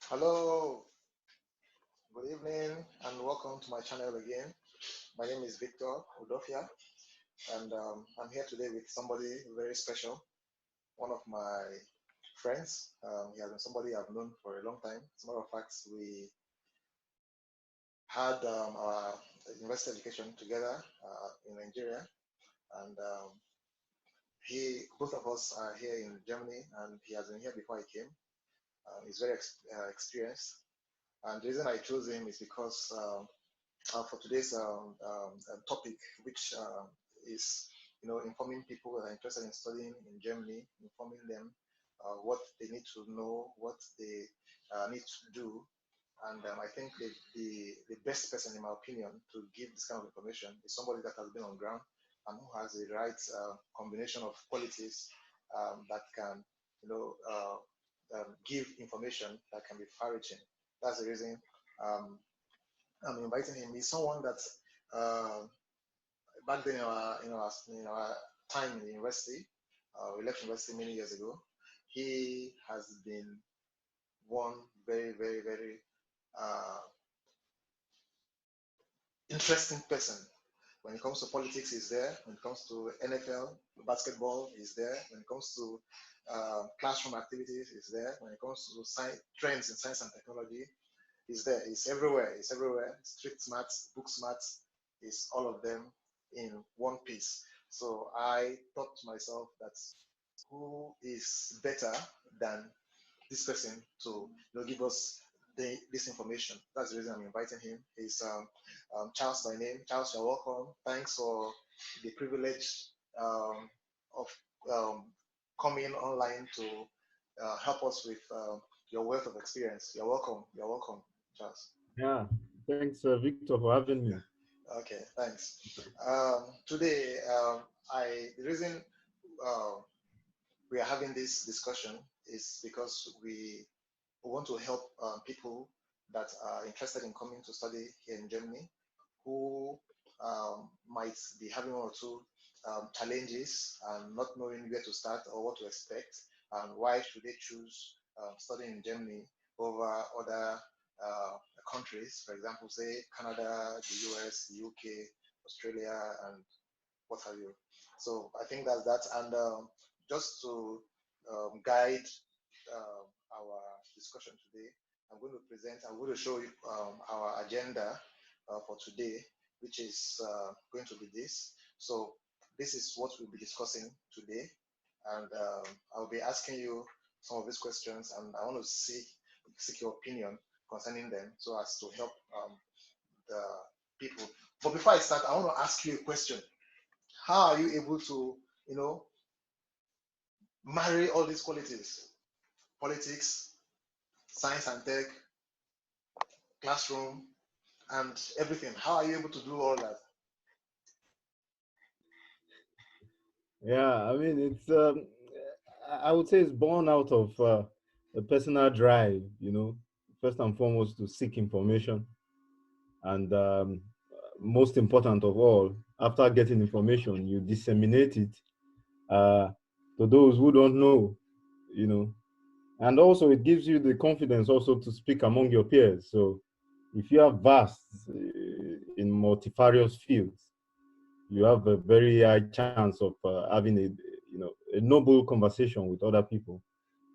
Hello, good evening, and welcome to my channel again. My name is Victor Udofia, and I'm here today with somebody very special, one of my friends. He has been somebody I've known for a long time. As a matter of fact, we had our university education together in Nigeria, and both of us are here in Germany, and he has been here before he came. He's very experienced, and the reason I chose him is because for today's topic, which is informing people that are interested in studying in Germany, informing them what they need to know, what they need to do, and I think the best person, in my opinion, to give this kind of information is somebody that has been on ground and who has the right combination of qualities that can, give information that can be far-reaching. That's the reason um, I'm inviting him. He's someone that back then in our time in the university, we left university many years ago. He has been one very, very, very uh, interesting person. When it comes to politics, he's there. When it comes to NFL, basketball, he's there. When it comes to classroom activities, he's there. When it comes to trends in science and technology, he's there. He's everywhere. He's everywhere. Street smarts, book smarts, is all of them in one piece. So I thought to myself that who is better than this person to give us this information. That's the reason I'm inviting him. He's Charles by name. Charles, you're welcome. Thanks for the privilege of um, coming online to help us with your wealth of experience. You're welcome. You're welcome, Charles. Yeah, thanks, Victor, for having me. Okay, thanks. Today, the reason uh, we are having this discussion is because we want to help people that are interested in coming to study here in Germany who might be having one or two challenges and not knowing where to start or what to expect, and why should they choose studying in Germany over other countries, for example, say Canada, the US, the UK, Australia, and what have you. So I think that's that. And just to guide our discussion today, I'm going to show you our agenda for today, which is going to be this. So this is what we'll be discussing today. And I'll be asking you some of these questions, and I want to seek your opinion concerning them so as to help the people. But before I start, I want to ask you a question. How are you able to, you know, marry all these qualities? Politics, science and tech, classroom, and everything. How are you able to do all that? Yeah, I mean, I would say it's born out of a personal drive, first and foremost to seek information. And most important of all, after getting information, you disseminate it uh, to those who don't know, you know. And also, it gives you the confidence also to speak among your peers. So if you have vast in multifarious fields, you have a very high chance of having a noble conversation with other people,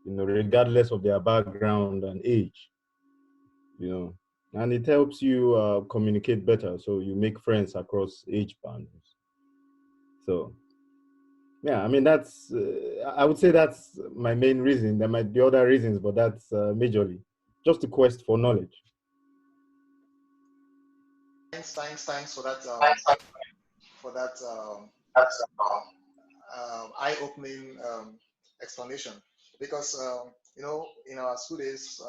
regardless of their background and age, you know, and it helps you communicate better. So you make friends across age boundaries. So yeah, I mean I would say that's my main reason. There might be other reasons, but that's majorly just the quest for knowledge. Thanks for that eye-opening explanation. Because in our school days,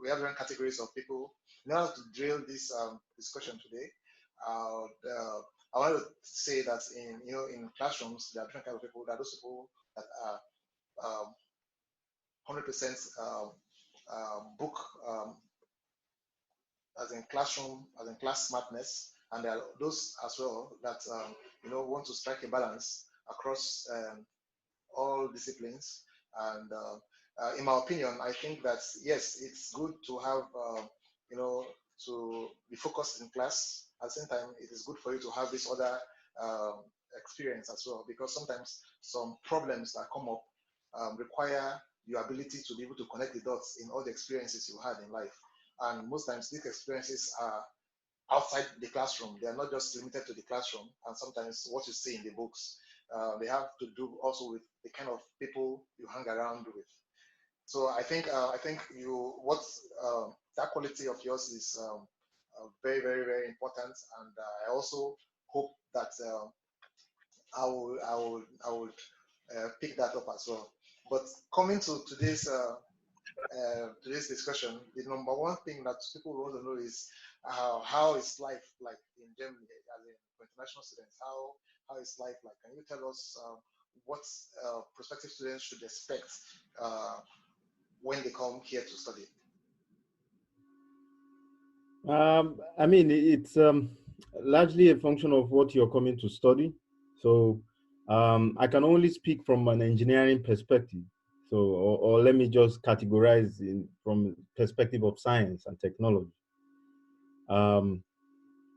we have different categories of people. In order to drill this discussion today, I want to say that in classrooms there are different kinds of people. There are those people that are 100% book as in classroom, as in class smartness, and there are those as well that want to strike a balance across all disciplines, and in my opinion, I think that yes, it's good to have, you know, to be focused in class. At the same time, it is good for you to have this other um, experience as well, because sometimes some problems that come up require your ability to be able to connect the dots in all the experiences you had in life. And most times, these experiences are outside the classroom. They are not just limited to the classroom, and sometimes what you see in the books. They have to do also with the kind of people you hang around with. So I think you what that quality of yours is very very very important, and I also hope that I will pick that up as well. But coming to today's discussion, the number one thing that people want to know is how is life like in Germany as in for international students? How is life like? Can you tell us what prospective students should expect uh, when they come here to study? I mean, it's largely a function of what you're coming to study. So I can only speak from an engineering perspective. So, or let me just categorize in from perspective of science and technology, um,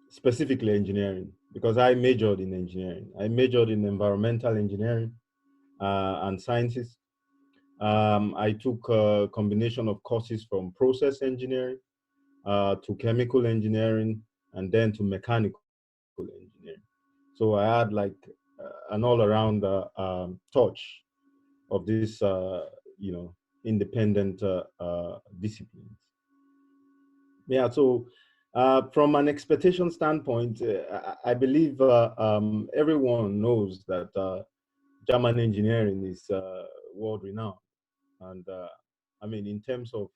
specifically engineering, because I majored in engineering. I majored in environmental engineering and sciences. I took a combination of courses from process engineering to chemical engineering and then to mechanical engineering. So I had like an all-around touch of this, independent disciplines. Yeah. So from an expectation standpoint, I believe everyone knows that German engineering is world renowned, and I mean in terms of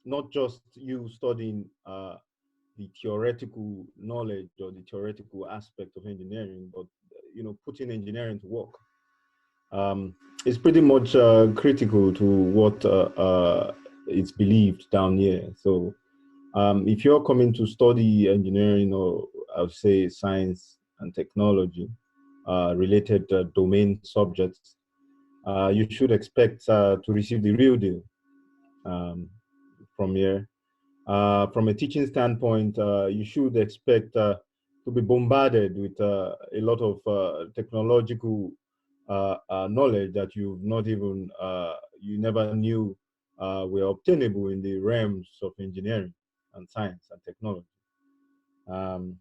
not just you studying the theoretical knowledge or the theoretical aspect of engineering, but putting engineering to work is pretty much critical to what is believed down here. So if you're coming to study engineering or I would say science and technology related domain subjects, you should expect to receive the real deal um, from here. From a teaching standpoint, you should expect to be bombarded with a lot of technological knowledge that you never knew were obtainable in the realms of engineering and science and technology. Um,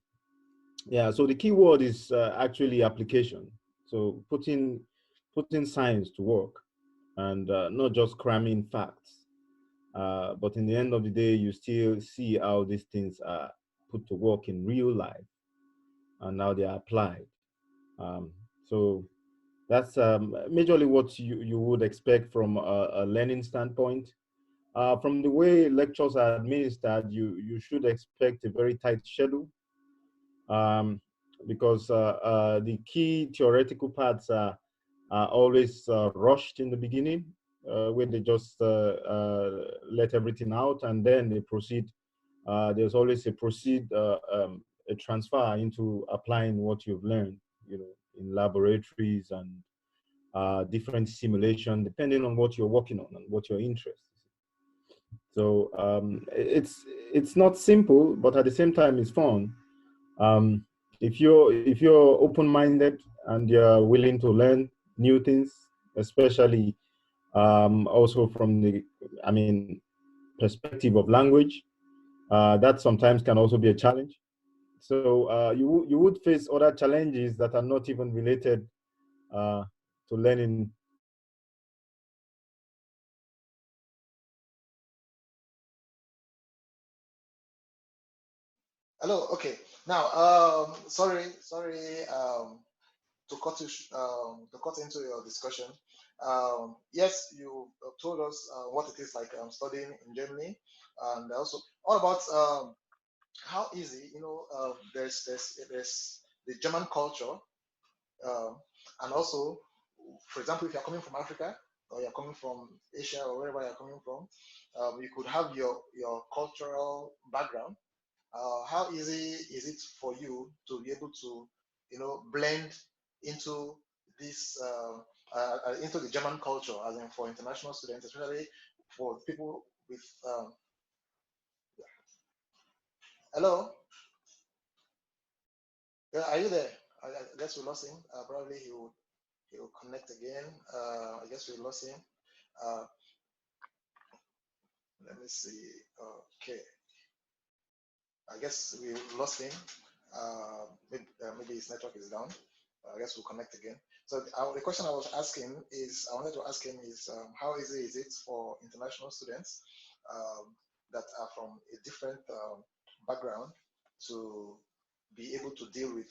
yeah, so the key word is actually application. So putting science to work and not just cramming facts. But in the end of the day, you still see how these things are put to work in real life and how they are applied. Um, so that's majorly what you would expect from a learning standpoint. From the way lectures are administered, you should expect a very tight schedule um, because the key theoretical parts are always rushed in the beginning, where they just let everything out and then they proceed. There's always a transfer into applying what you've learned, in laboratories and different simulation, depending on what you're working on and what your interest is. So it's not simple, but at the same time, it's fun. If you're open-minded and you're willing to learn new things, especially also from the, I mean, perspective of language, that sometimes can also be a challenge. So you would face other challenges that are not even related to learning Hello. Okay. Now, sorry to cut into your discussion. Yes, you told us what it is like studying in Germany, and also all about how easy. There's the German culture, um, and also, for example, if you're coming from Africa or you're coming from Asia or wherever you're coming from, you could have your cultural background. How easy is it for you to be able to blend into this? into the German culture, as in for international students, especially for people with. Hello, yeah, are you there? I guess we lost him. Probably he will connect again. I guess we lost him. Uh, Let me see. Okay, I guess we lost him. Maybe his network is down. I guess we'll connect again. So the question I was asking is, I wanted to ask him is, how easy is it for international students um, that are from a different background to be able to deal with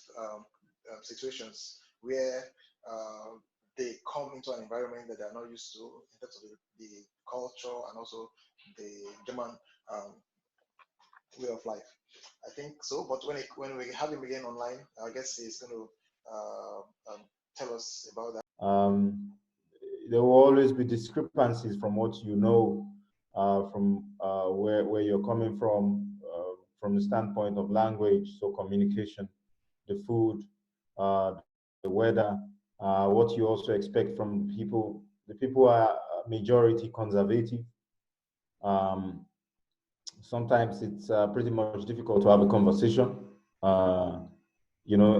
situations where uh, they come into an environment that they are not used to in terms of the culture and also the German um, way of life. I think so. But when we have him again online, I guess he's going to um, tell us about that. There will always be discrepancies from what you know, from where you're coming from the standpoint of language, so communication, the food, the weather, what you also expect from the people. The people are majority conservative. Um, Sometimes it's pretty much difficult to have a conversation. Uh,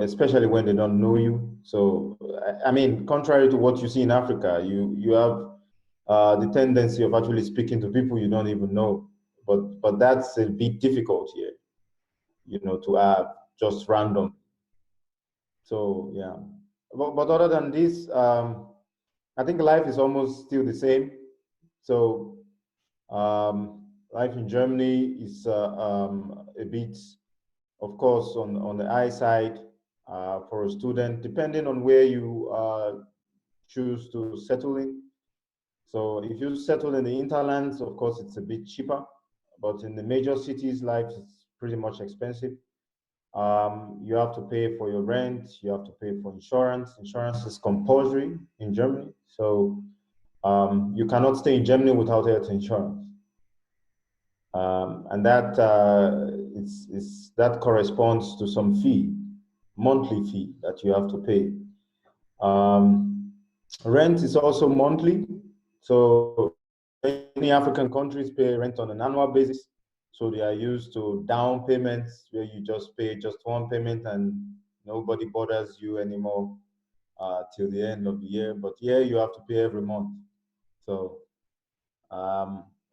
especially when they don't know you. So, I mean, contrary to what you see in Africa, you have the tendency of actually speaking to people you don't even know. But that's a bit difficult here, to have just random. So yeah, but other than this, I think life is almost still the same. So life in Germany is a bit, of course, on the high side for a student, depending on where you choose to settle in. So if you settle in the interlands, of course, it's a bit cheaper. But in the major cities, life is pretty much expensive. You have to pay for your rent, you have to pay for insurance. Insurance is compulsory in Germany. So you cannot stay in Germany without health insurance. And that corresponds to some fee, monthly fee that you have to pay. Um, Rent is also monthly. So many African countries pay rent on an annual basis. So they are used to down payments where you just pay just one payment and nobody bothers you anymore till the end of the year. But here you have to pay every month. So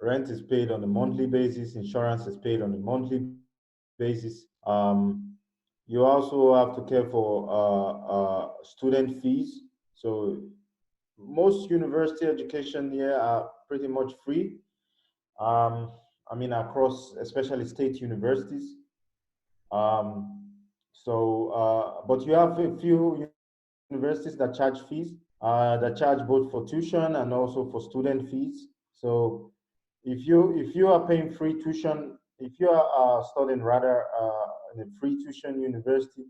rent is paid on a monthly basis, insurance is paid on a monthly basis. You also have to care for student fees. So most university education here are pretty much free. Um, I mean, across especially state universities. Um, but you have a few universities that charge fees, that charge both for tuition and also for student fees. So if you are paying free tuition, if you are studying rather in a free tuition university,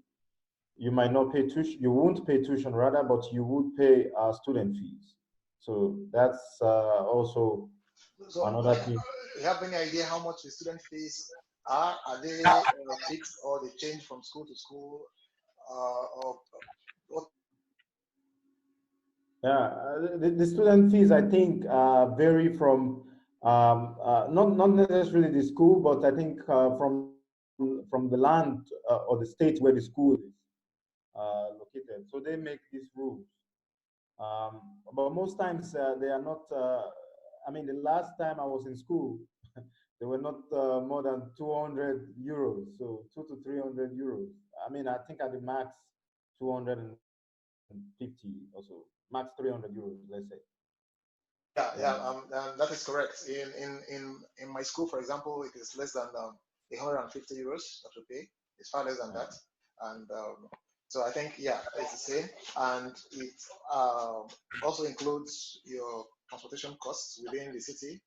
you might not pay tuition, you won't pay tuition rather, but you would pay student fees. So that's also So, another thing. you have any idea how much the student fees are? Are they fixed or they change from school to school? Or what? Yeah, the student fees I think vary from not necessarily the school, but I think from the land or the state where the school is located. So they make these rules. But most times they are not. I mean, the last time I was in school, they were not more than 200 euros, so 200 to 300 euros. I mean, I think at the max 250 or so, max 300 euros, let's say. Yeah, Yeah. yeah, that is correct. In my school, for example, it is less than 150 euros that we pay. It's far less than that, and so I think yeah, it's the same, and it um, also includes your transportation costs within the city.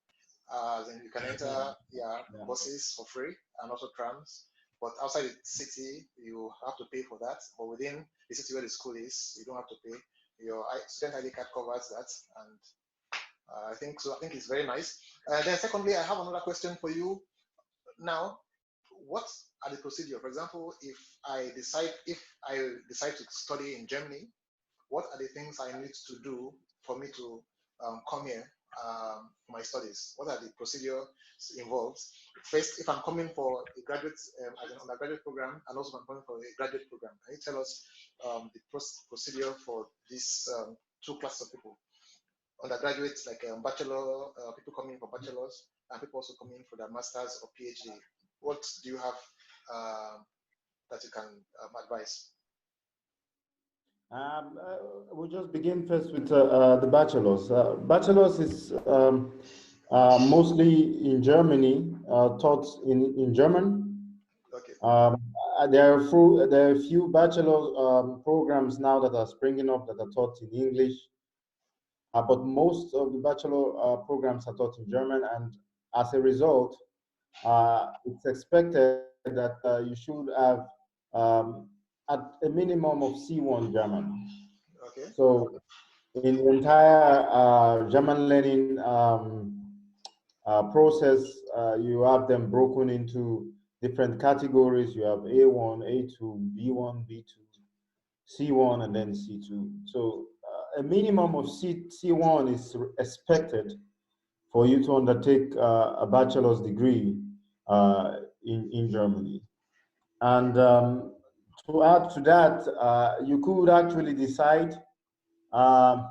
Then you can enter yeah Yeah. buses for free and also trams. But outside the city, you have to pay for that. But within the city where the school is, you don't have to pay. Your student ID card covers that, and I think so. I think it's very nice. Then, secondly, I have another question for you. Now, what are the procedure? For example, if I decide to study in Germany, what are the things I need to do for me to come here for my studies? What are the procedures involved? First, if I'm coming for a graduate, as an undergraduate program, and also if I'm coming for a graduate program, can you tell us the procedure for these two classes of people? Undergraduates, like bachelor, people coming for bachelors, and people also coming for their masters or PhD. What do you have that you can advise? We'll just begin first with the bachelor's. Bachelor's is mostly in Germany, taught in German. Okay. There are a few bachelor programs now that are springing up that are taught in English, but most of the bachelor programs are taught in German, and as a result, it's expected that you should have um, at a minimum of C1 German. Okay. So in the entire German learning process, you have them broken into different categories. You have A1, A2, B1, B2, C1, and then C2. So a minimum of C1 is expected for you to undertake a bachelor's degree in Germany. And to add to that, you could actually decide um,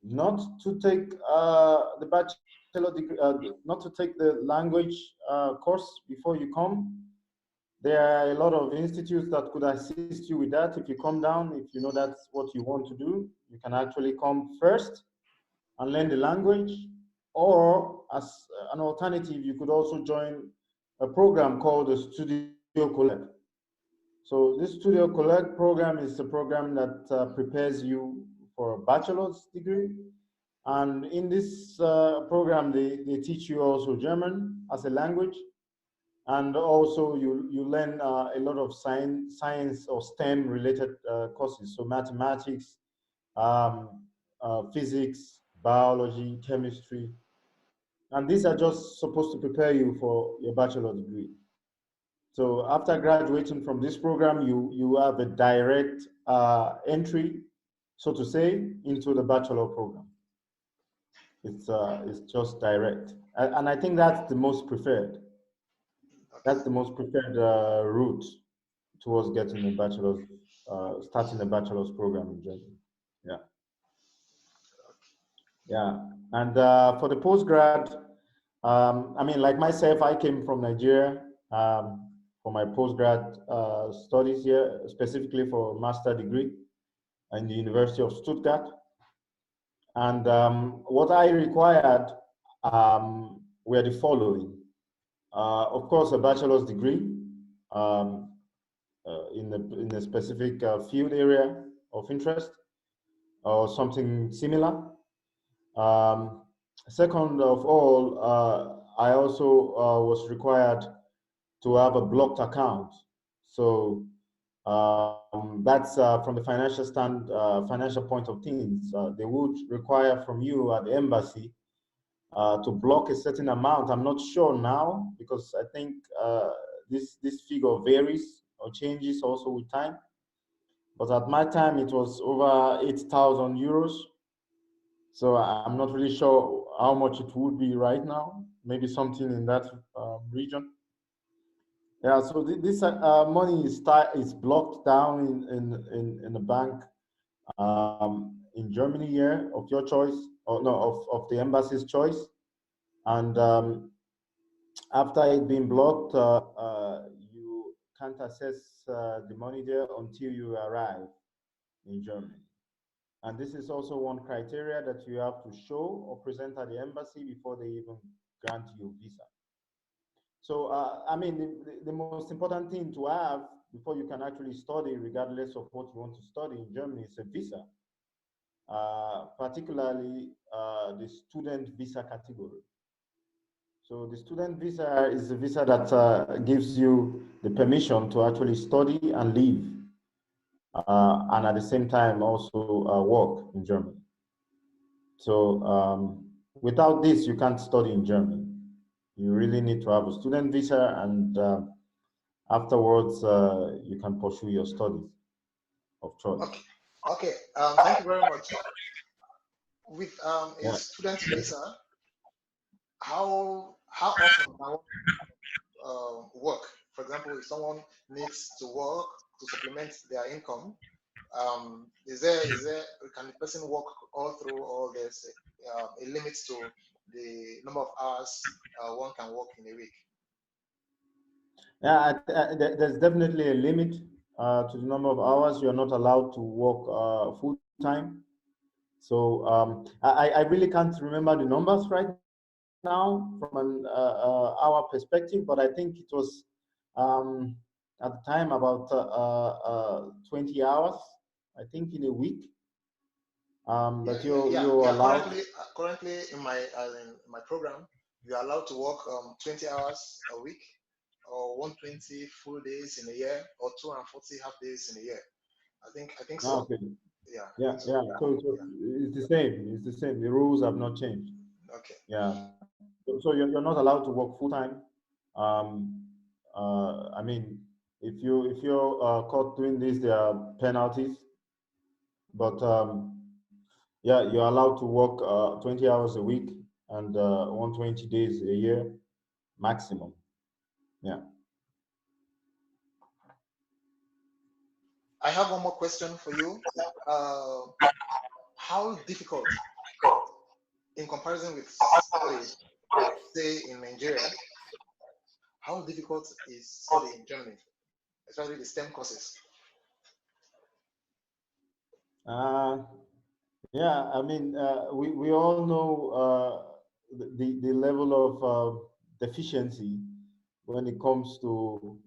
not to take the bachelor degree, not to take the language course before you come. There are a lot of institutes that could assist you with that. If you come down, if you know that's what you want to do, you can actually come first and learn the language. Or as an alternative, you could also join a program called the Studio Collect. So this Studio Collect program is a program that prepares you for a bachelor's degree. And in this program, they teach you also German as a language. And also you learn a lot of science or STEM related courses. So mathematics, physics, biology, chemistry. And these are just supposed to prepare you for your bachelor degree. So after graduating from this program, you have a direct entry, so to say, into the bachelor program. It's just direct, and I think that's the most preferred. Okay. That's the most preferred route towards getting a bachelor's, starting a bachelor's program in Germany. Yeah, yeah. And for the postgrad, I mean, like myself, I came from Nigeria for my postgrad studies here, specifically for a master degree in the University of Stuttgart. And what I required were the following. Of course, a bachelor's degree um, in a specific field area of interest or something similar. Um, Second of all, I also was required to have a blocked account. So that's from the financial point of things. They would require from you at the embassy to block a certain amount. I'm not sure now because I think this figure varies or changes also with time. But at my time, it was over 8,000 euros. So I'm not really sure how much it would be right now. Maybe something in that region. Yeah. So this money is blocked down in the bank in Germany here of your choice, or no, of the embassy's choice. And after it being blocked, you can't access the money there until you arrive in Germany. And this is also one criteria that you have to show or present at the embassy before they even grant you visa. So, I mean, the most important thing to have before you can actually study, regardless of what you want to study in Germany, is a visa, particularly the student visa category. So the student visa is a visa that gives you the permission to actually study and live, and at the same time also work in Germany. So without this, you can't study in Germany. You really need to have a student visa, and afterwards you can pursue your studies of choice. Okay. Okay. Thank you very much. With a Yeah. student visa, how often can one work? For example, if someone needs to work to supplement their income, is there can the person work all through, or there's a limit to the number of hours one can work in a week? Yeah, there's definitely a limit to the number of hours you're not allowed to work full time. So I really can't remember the numbers right now from an hour perspective, but I think it was um, at the time about 20 hours, I think, in a week, Yeah, that yeah, yeah, you're yeah. allowed. Currently in my program, you're allowed to work 20 hours a week, or 120 full days in a year, or 240 half days in a year. I think Ah, so. okay. Yeah, I Yeah, think so. yeah. So Yeah. it's the same. It's the same. The rules have not changed. Okay. Yeah. So you're not allowed to work full time. Um, I mean, if you're caught doing this, there are penalties. But yeah, you're allowed to work 20 hours a week and 120 days a year maximum. Yeah. I have one more question for you. Uh, how difficult, in comparison with study, say in Nigeria, how difficult is study in Germany, especially the STEM courses? Uh, yeah. I mean, we all know the level of deficiency when it comes to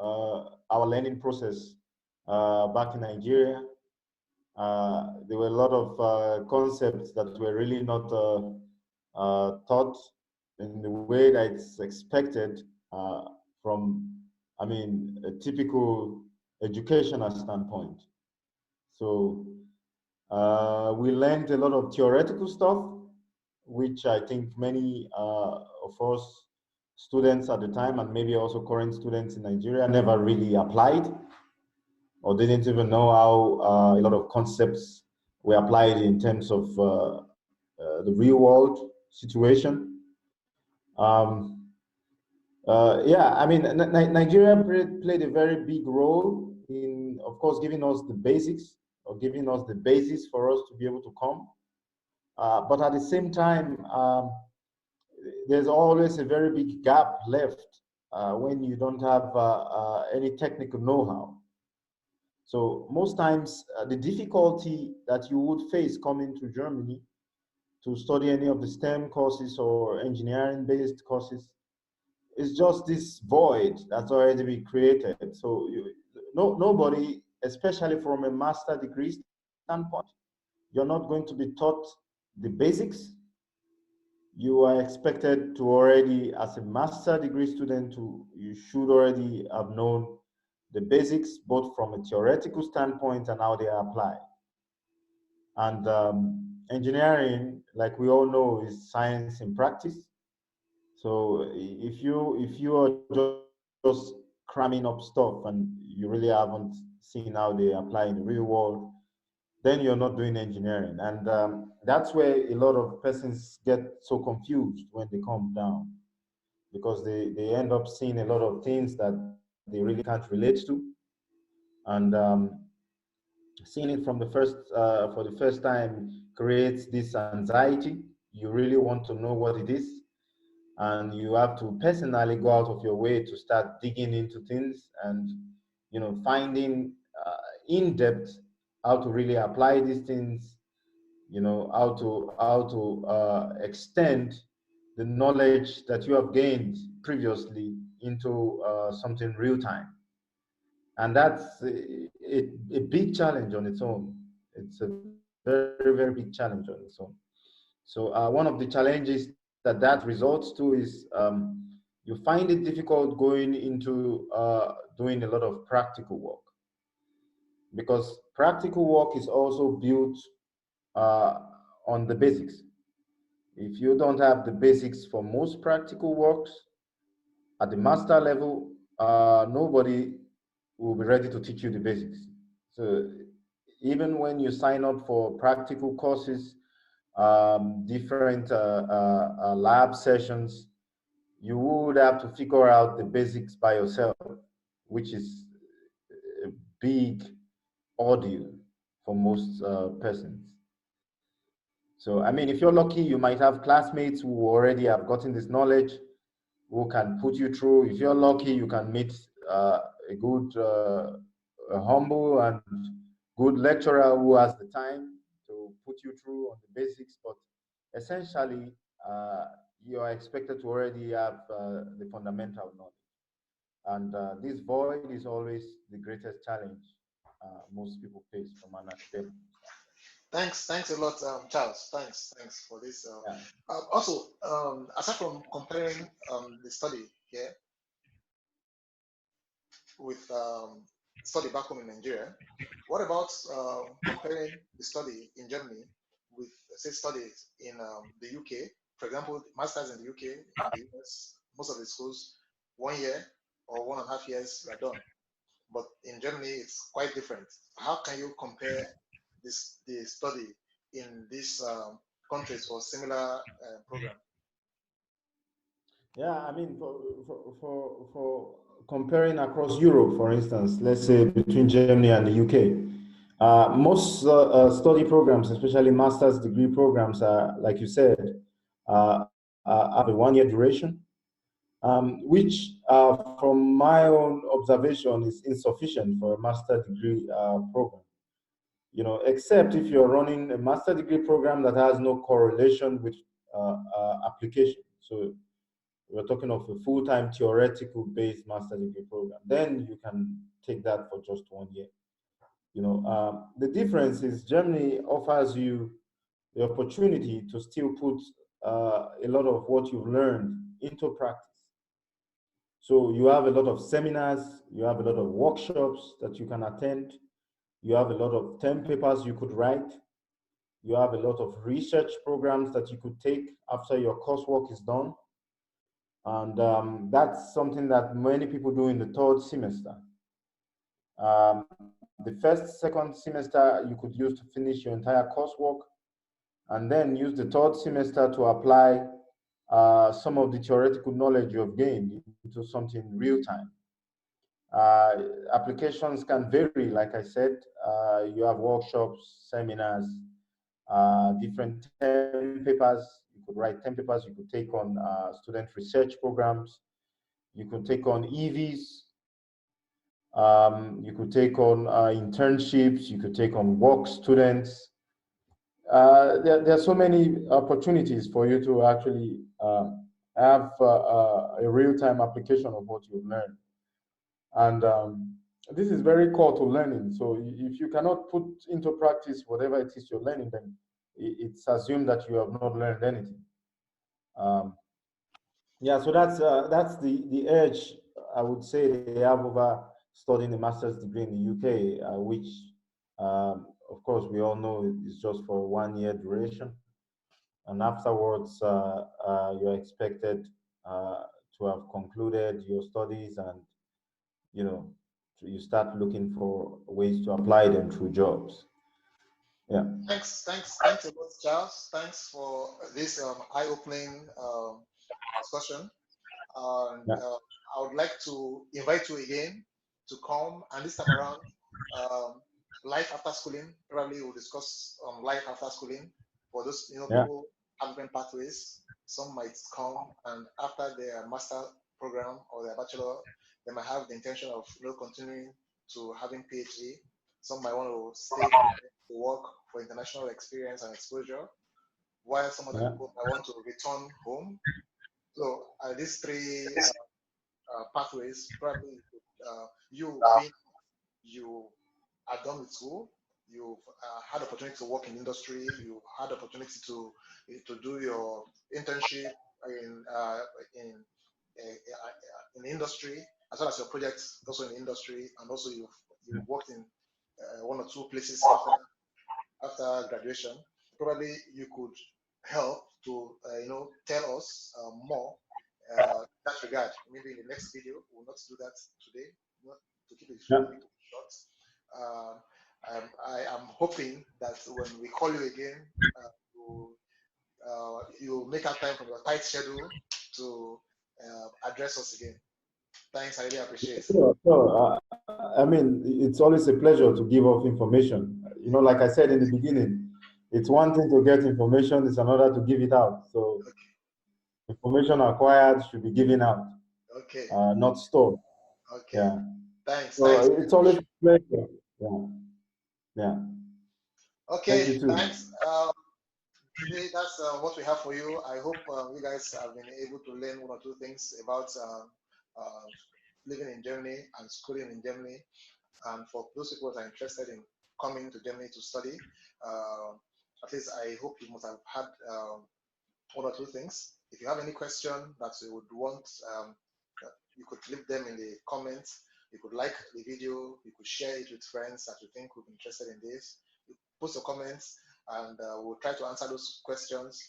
our learning process back in Nigeria. There were a lot of concepts that were really not taught in the way that it's expected from, I mean, a typical educational standpoint. So we learned a lot of theoretical stuff, which I think many of us students at the time, and maybe also current students in Nigeria, never really applied or didn't even know how a lot of concepts were applied in terms of the real world situation. Um, yeah, I mean, Nigeria played a very big role in, of course, giving us the basics or giving us the basis for us to be able to come. But at the same time, there's always a very big gap left when you don't have any technical know-how. So most times, the difficulty that you would face coming to Germany to study any of the STEM courses or engineering-based courses is just this void that's already been created. So nobody, especially from a master degree standpoint, you're not going to be taught the basics. You are expected to already, as a master degree student, you should already have known the basics, both from a theoretical standpoint and how they are applied. And engineering, like we all know, is science in practice. So if you are just cramming up stuff and you really haven't seen how they apply in the real world, then you're not doing engineering. And that's where a lot of persons get so confused when they come down, because they end up seeing a lot of things that they really can't relate to. And seeing it from the first for the first time creates this anxiety. You really want to know what it is, and you have to personally go out of your way to start digging into things and finding in depth how to really apply these things, how to extend the knowledge that you have gained previously into something real time. And that's a big challenge on its own. It's a very, very big challenge on its own. So one of the challenges that results to is you find it difficult going into doing a lot of practical work, because practical work is also built uh, on the basics. If you don't have the basics for most practical works at the master level, nobody will be ready to teach you the basics. So even when you sign up for practical courses, different lab sessions, you would have to figure out the basics by yourself, which is a big ordeal for most persons. So, I mean, if you're lucky, you might have classmates who already have gotten this knowledge, who can put you through. If you're lucky, you can meet a good, a humble and good lecturer who has the time to put you through on the basics. But essentially, uh, you are expected to already have the fundamental knowledge. And this void is always the greatest challenge most people face from an academic Thanks a lot, Charles. Thanks for this. standpoint. Also, aside from comparing the study here with study back home in Nigeria, what about comparing the study in Germany with, say, studies in the UK? For example, masters in the UK, in the US, most of the schools, 1 year or 1.5 years, you are done. But in Germany, it's quite different. How can you compare the study in these countries for similar program? Yeah, I mean, for comparing across Europe, for instance, let's say between Germany and the UK, most study programs, especially master's degree programs, are, like you said, have a 1 year duration, which, from my own observation, is insufficient for a master degree program. You know, except if you're running a master degree program that has no correlation with application. So we're talking of a full-time theoretical based master degree program, then you can take that for just 1 year. You know, the difference is Germany offers you the opportunity to still put a lot of what you've learned into practice. So you have a lot of seminars, you have a lot of workshops that you can attend, you have a lot of term papers you could write, you have a lot of research programs that you could take after your coursework is done. And that's something that many people do in the third semester. The first, second semester, you could use to finish your entire coursework, and then use the third semester to apply some of the theoretical knowledge you have gained into something real time. Applications can vary, like I said. You have workshops, seminars, different term papers. You could write term papers, you could take on student research programs, you could take on EVs, you could take on internships, you could take on work students. There are so many opportunities for you to actually have a real-time application of what you've learned. And this is very core to learning. So if you cannot put into practice whatever it is you're learning, then it's assumed that you have not learned anything. Um, yeah, so that's the edge I would say they have over studying a master's degree in the UK, which of course we all know is just for 1 year duration, and afterwards you're expected to have concluded your studies, and you know you start looking for ways to apply them through jobs. Yeah. Thanks a lot, Charles. Thanks for this eye-opening discussion. And Yeah. I would like to invite you again to come. And this time around, um, life after schooling. Probably we'll discuss life after schooling for those Yeah. people have different pathways. Some might come and after their master program or their bachelor, they might have the intention of continuing to having PhD. Some might want to stay to work for international experience and exposure, while some other Yeah. people might want to return home. So these three pathways, probably you being you are done with school, you've had opportunity to work in industry, you had opportunity to do your internship in in in industry, as well as your projects also in industry, and also you've worked in 1 or 2 places after graduation. Probably you could help to tell us more that regard. Maybe in the next video, we'll not do that today, not to keep it Yeah. short. Uh, I am hoping that when we call you again, you make out time from your tight schedule to address us again. Thanks, I really appreciate. Sure, sure. I mean, it's always a pleasure to give off information. You know, like I said in the beginning, it's one thing to get information, it's another to give it out. So Okay. information acquired should be given out, Okay. not stored. Okay. Yeah. Thanks. So Thanks. it's always a pleasure. Yeah. Yeah. Thank Okay. you too. Thanks. Today, that's what we have for you. I hope you guys have been able to learn one or two things about uh, living in Germany and schooling in Germany. And for those people that are interested in coming to Germany to study, uh, at least I hope you must have had one or two things. If you have any question that you would want, you could leave them in the comments. You could like the video. You could share it with friends that you think would be interested in this. You post your comments, and we'll try to answer those questions.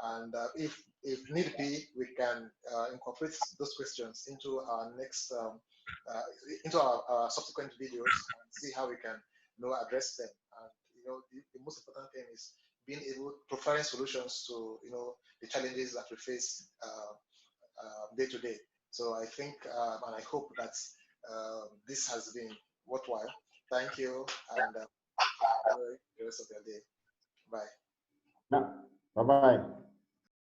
And if need be, we can incorporate those questions into our next uh, into our subsequent videos and see how we can address them. And the most important thing is being able providing solutions to the challenges that we face day to day. So I think and I hope that this has been worthwhile. Thank you, and enjoy the rest of your day. Bye. Yeah. Bye bye.